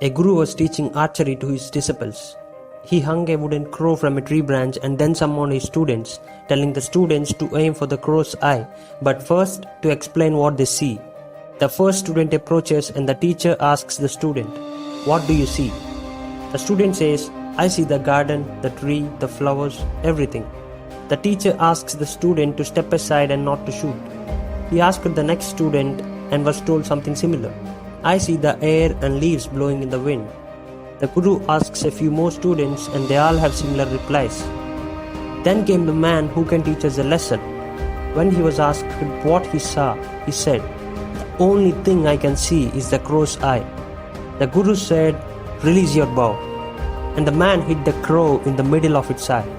A guru was teaching archery to his disciples. He hung a wooden crow from a tree branch and then summoned his students, telling the students to aim for the crow's eye, but first to explain what they see. The first student approaches and the teacher asks the student, "What do you see?" The student says, "I see the garden, the tree, the flowers, everything." The teacher asks the student to step aside and not to shoot. He asked the next student and was told something similar. "I see the air and leaves blowing in the wind." The guru asks a few more students and they all have similar replies. Then came the man who can teach us a lesson. When he was asked what he saw, he said, "The only thing I can see is the crow's eye." The guru said, "Release your bow." And the man hit the crow in the middle of its eye.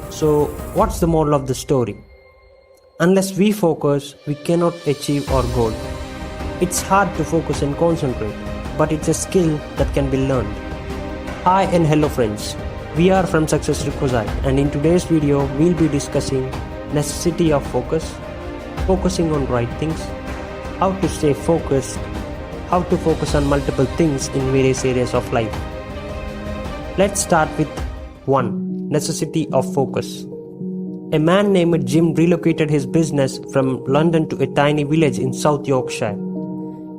So, what's the moral of the story? Unless we focus, we cannot achieve our goal. It's hard to focus and concentrate, but it's a skill that can be learned. Hi and hello friends, we are from Success Requisite, and in today's video we'll be discussing necessity of focus, focusing on right things, how to stay focused, how to focus on multiple things in various areas of life. Let's start with 1. Necessity of focus. A man named Jim relocated his business from London to a tiny village in South Yorkshire.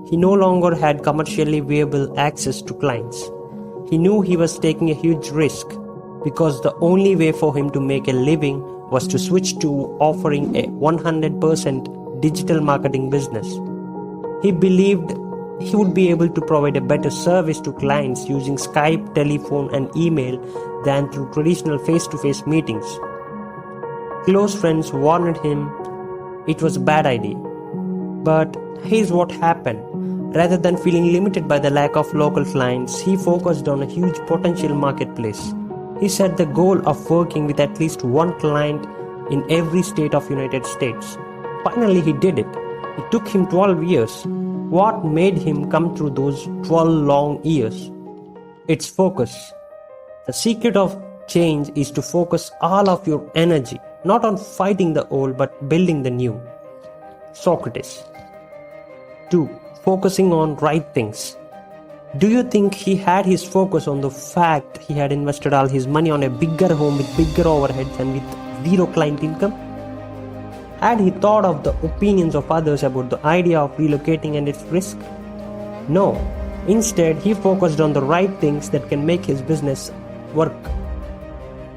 He no longer had commercially viable access to clients. He knew he was taking a huge risk because the only way for him to make a living was to switch to offering a 100% digital marketing business. He believed he would be able to provide a better service to clients using Skype, telephone, and email than through traditional face-to-face meetings. Close friends warned him it was a bad idea. But here's what happened. Rather than feeling limited by the lack of local clients, he focused on a huge potential marketplace. He set the goal of working with at least one client in every state of United States. Finally, he did it. It took him 12 years. What made him come through those 12 long years? It's focus. The secret of change is to focus all of your energy, not on fighting the old, but building the new. Socrates. 2. Focusing on right things. Do you think he had his focus on the fact he had invested all his money on a bigger home with bigger overheads and with zero client income? Had he thought of the opinions of others about the idea of relocating and its risk? No. Instead, he focused on the right things that can make his business work.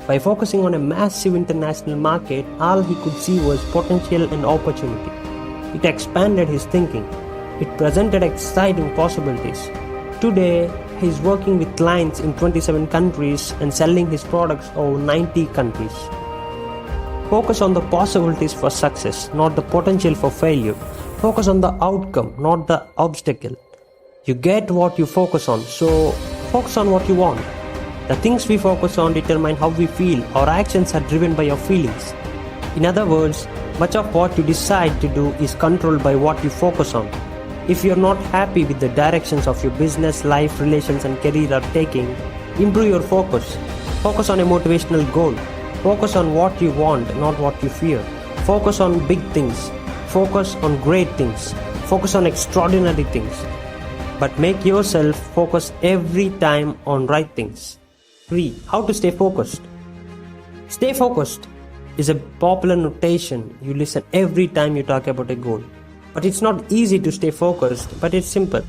By focusing on a massive international market, all he could see was potential and opportunity. It expanded his thinking. It presented exciting possibilities. Today, he is working with clients in 27 countries and selling his products over 90 countries. Focus on the possibilities for success, not the potential for failure. Focus on the outcome, not the obstacle. You get what you focus on, so focus on what you want. The things we focus on determine how we feel. Our actions are driven by our feelings. In other words, much of what you decide to do is controlled by what you focus on. If you're not happy with the directions of your business, life, relations, and career are taking, improve your focus. Focus on a motivational goal. Focus on what you want, not what you fear. Focus on big things. Focus on great things. Focus on extraordinary things. But make yourself focus every time on right things. 3. How to stay focused. Stay focused is a popular notation you listen every time you talk about a goal. But it's not easy to stay focused, but it's simple.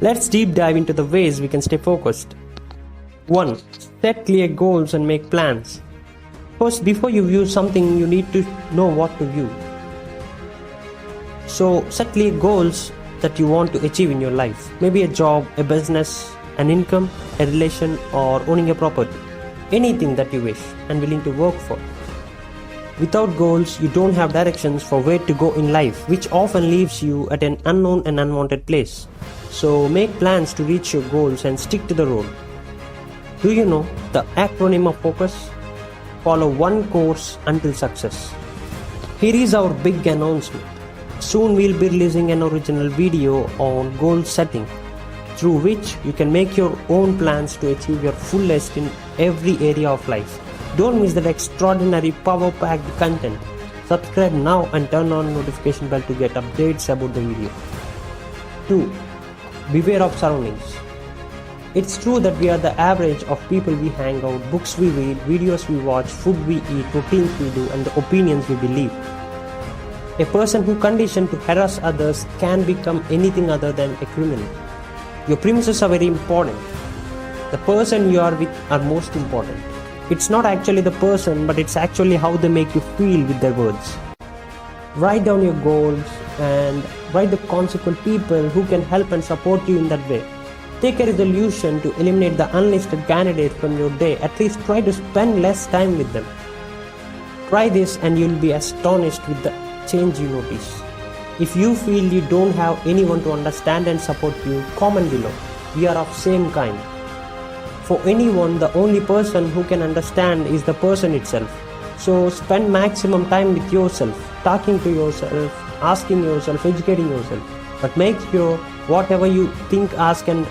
Let's deep dive into the ways we can stay focused. 1. Set clear goals and make plans. First, before you view something, you need to know what to view. So, set clear goals that you want to achieve in your life. Maybe a job, a business, an income, a relation, or owning a property. Anything that you wish and willing to work for. Without goals, you don't have directions for where to go in life, which often leaves you at an unknown and unwanted place. So make plans to reach your goals and stick to the road. Do you know the acronym of focus? Follow one course until success. Here is our big announcement. Soon we'll be releasing an original video on goal setting, through which you can make your own plans to achieve your fullest in every area of life. Don't miss that extraordinary power-packed content. Subscribe now and turn on notification bell to get updates about the video. 2. Beware of surroundings. It's true that we are the average of people we hang out, books we read, videos we watch, food we eat, routines we do, and the opinions we believe. A person who conditioned to harass others can become anything other than a criminal. Your premises are very important. The person you are with are most important. It's not actually the person, but it's actually how they make you feel with their words. Write down your goals and write the consequent people who can help and support you in that way. Take a resolution to eliminate the unlisted candidates from your day. At least try to spend less time with them. Try this and you'll be astonished with the change you notice. If you feel you don't have anyone to understand and support you, comment below. We are of same kind. For anyone, the only person who can understand is the person itself. So spend maximum time with yourself, talking to yourself, asking yourself, educating yourself. But make sure whatever you think, ask and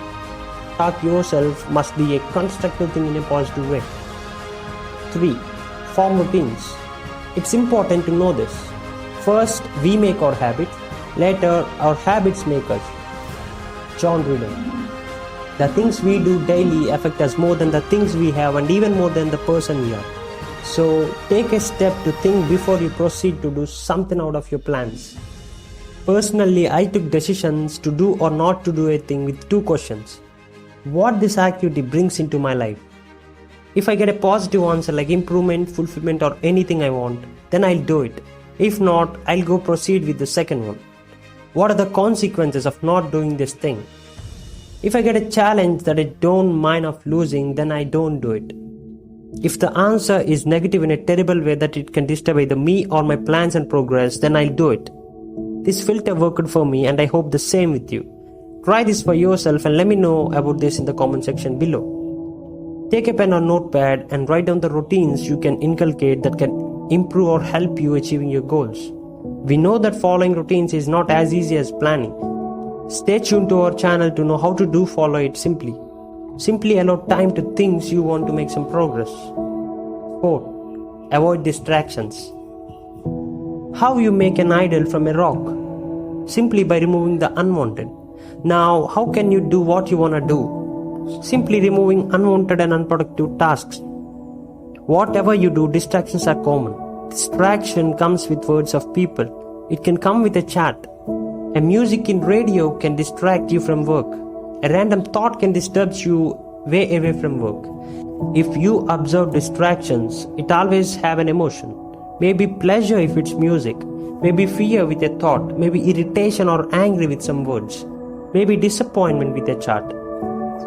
talk yourself must be a constructive thing in a positive way. 3. Form routines. It's important to know this. First, we make our habits. Later, our habits make us. John Reader. The things we do daily affect us more than the things we have and even more than the person we are. So, take a step to think before you proceed to do something out of your plans. Personally, I took decisions to do or not to do a thing with 2 questions. What this activity brings into my life. If I get a positive answer like improvement, fulfillment or anything I want, then I'll do it. If not, I'll go proceed with the second one. What are the consequences of not doing this thing? If I get a challenge that I don't mind of losing, then I don't do it. If the answer is negative in a terrible way that it can disturb either me or my plans and progress, then I'll do it. This filter worked for me and I hope the same with you. Try this for yourself and let me know about this in the comment section below. Take a pen or notepad and write down the routines you can inculcate that can improve or help you achieving your goals. We know that following routines is not as easy as planning. Stay tuned to our channel to know how to follow it simply. Simply allow time to things you want to make some progress. 4. Avoid distractions. How you make an idol from a rock? Simply by removing the unwanted. Now, how can you do what you want to do? Simply removing unwanted and unproductive tasks. Whatever you do, distractions are common. Distraction comes with words of people. It can come with a chat. A music in radio can distract you from work. A random thought can disturb you way away from work. If you observe distractions, it always have an emotion. Maybe pleasure if it's music. Maybe fear with a thought. Maybe irritation or angry with some words. Maybe disappointment with a chat.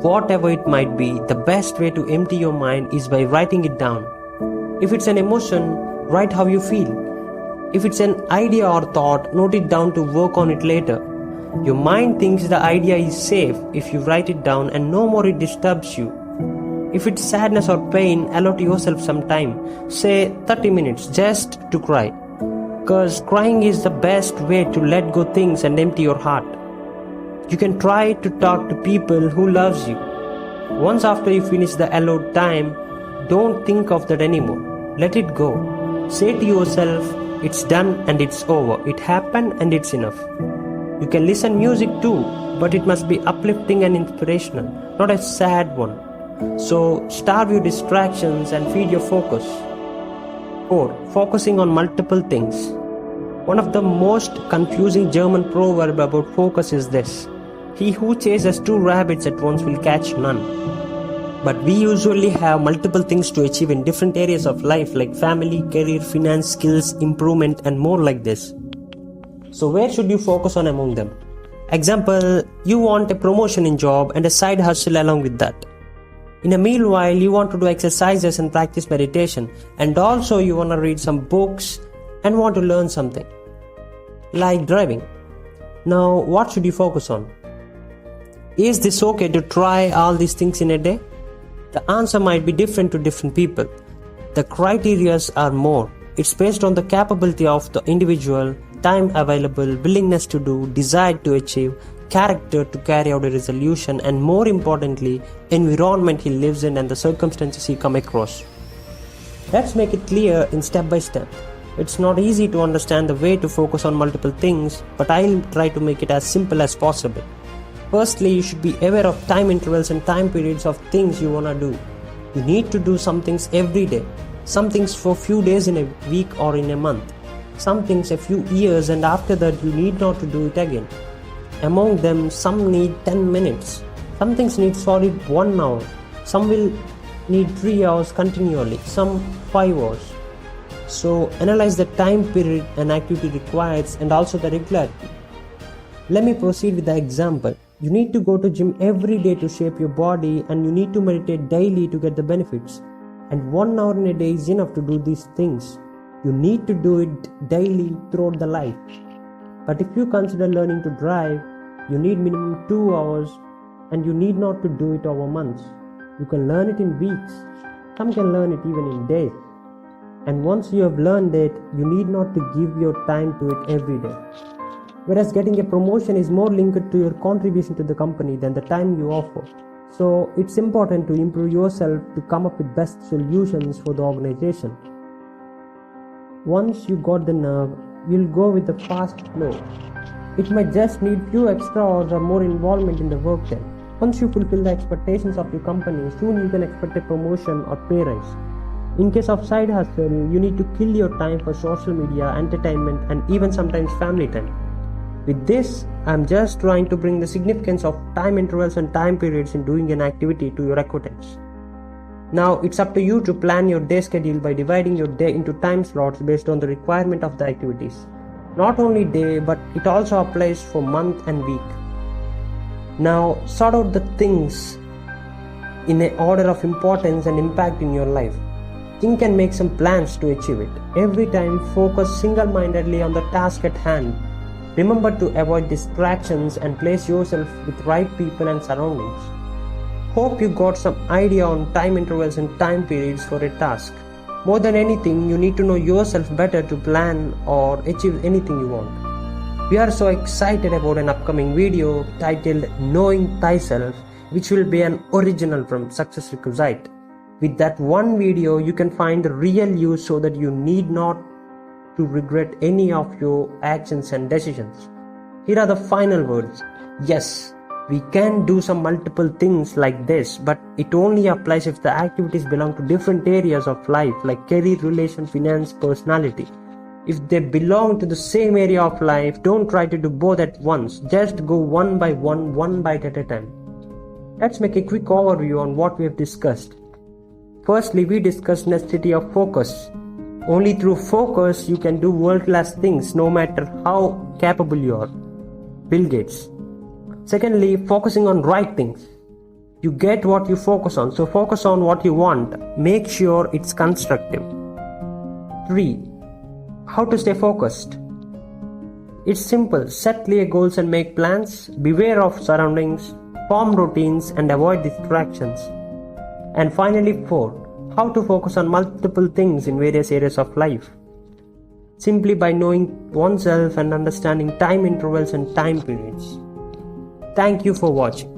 Whatever it might be, the best way to empty your mind is by writing it down. If it's an emotion, write how you feel. If it's an idea or thought, note it down to work on it later. Your mind thinks the idea is safe if you write it down and no more it disturbs you. If it's sadness or pain, allot yourself some time. Say 30 minutes just to cry. Cause crying is the best way to let go things and empty your heart. You can try to talk to people who loves you. Once after you finish the allowed time, don't think of that anymore. Let it go. Say to yourself, it's done and it's over. It happened and it's enough. You can listen music too, but it must be uplifting and inspirational, not a sad one. So starve your distractions and feed your focus. 4. Focusing on multiple things. One of the most confusing German proverb about focus is this: he who chases 2 rabbits at once will catch none. But we usually have multiple things to achieve in different areas of life like family, career, finance, skills, improvement and more like this. So where should you focus on among them? Example, you want a promotion in job and a side hustle along with that. In a meanwhile, you want to do exercises and practice meditation, and also you want to read some books and want to learn something like driving. Now, what should you focus on? Is this okay to try all these things in a day? The answer might be different to different people. The criteria are more. It's based on the capability of the individual, time available, willingness to do, desire to achieve, character to carry out a resolution, and more importantly, environment he lives in and the circumstances he come across. Let's make it clear in step by step. It's not easy to understand the way to focus on multiple things, but I'll try to make it as simple as possible. Firstly, you should be aware of time intervals and time periods of things you wanna do. You need to do some things every day, some things for few days in a week or in a month, some things a few years, and after that you need not to do it again. Among them, some need 10 minutes, some things need solid 1 hour, some will need 3 hours continually, some 5 hours. So analyze the time period an activity requires and also the regularity. Let me proceed with the example. You need to go to gym every day to shape your body, and you need to meditate daily to get the benefits. And 1 hour in a day is enough to do these things. You need to do it daily throughout the life. But if you consider learning to drive, you need minimum 2 hours, and you need not to do it over months. You can learn it in weeks. Some can learn it even in days. And once you have learned it, you need not to give your time to it every day. Whereas getting a promotion is more linked to your contribution to the company than the time you offer. So it's important to improve yourself to come up with best solutions for the organization. Once you got the nerve, you'll go with the fast flow. It might just need few extra hours or more involvement in the work time. Once you fulfill the expectations of your company, soon you can expect a promotion or pay rise. In case of side hustle, you need to kill your time for social media, entertainment, and even sometimes family time. With this, I am just trying to bring the significance of time intervals and time periods in doing an activity to your acquaintance. Now, it's up to you to plan your day schedule by dividing your day into time slots based on the requirement of the activities. Not only day, but it also applies for month and week. Now, sort out the things in an order of importance and impact in your life. Think and make some plans to achieve it. Every time, focus single-mindedly on the task at hand. Remember to avoid distractions and place yourself with right people and surroundings. Hope you got some idea on time intervals and time periods for a task. More than anything, you need to know yourself better to plan or achieve anything you want. We are so excited about an upcoming video titled Knowing Thyself, which will be an original from Success Requisite. With that one video, you can find the real you so that you need not to regret any of your actions and decisions. Here are the final words. Yes, we can do some multiple things like this, but it only applies if the activities belong to different areas of life like career, relation, finance, personality. If they belong to the same area of life, don't try to do both at once. Just go one by one bite at a time. Let's make a quick overview on what we have discussed. Firstly, we discussed necessity of focus. Only through focus you can do world-class things no matter how capable you are. Bill Gates. Secondly, focusing on right things. You get what you focus on, so focus on what you want. Make sure it's constructive. 3. How to stay focused. It's simple. Set clear goals and make plans. Beware of surroundings. Form routines and avoid distractions. And finally, 4. How to focus on multiple things in various areas of life. Simply by knowing oneself and understanding time intervals and time periods. Thank you for watching.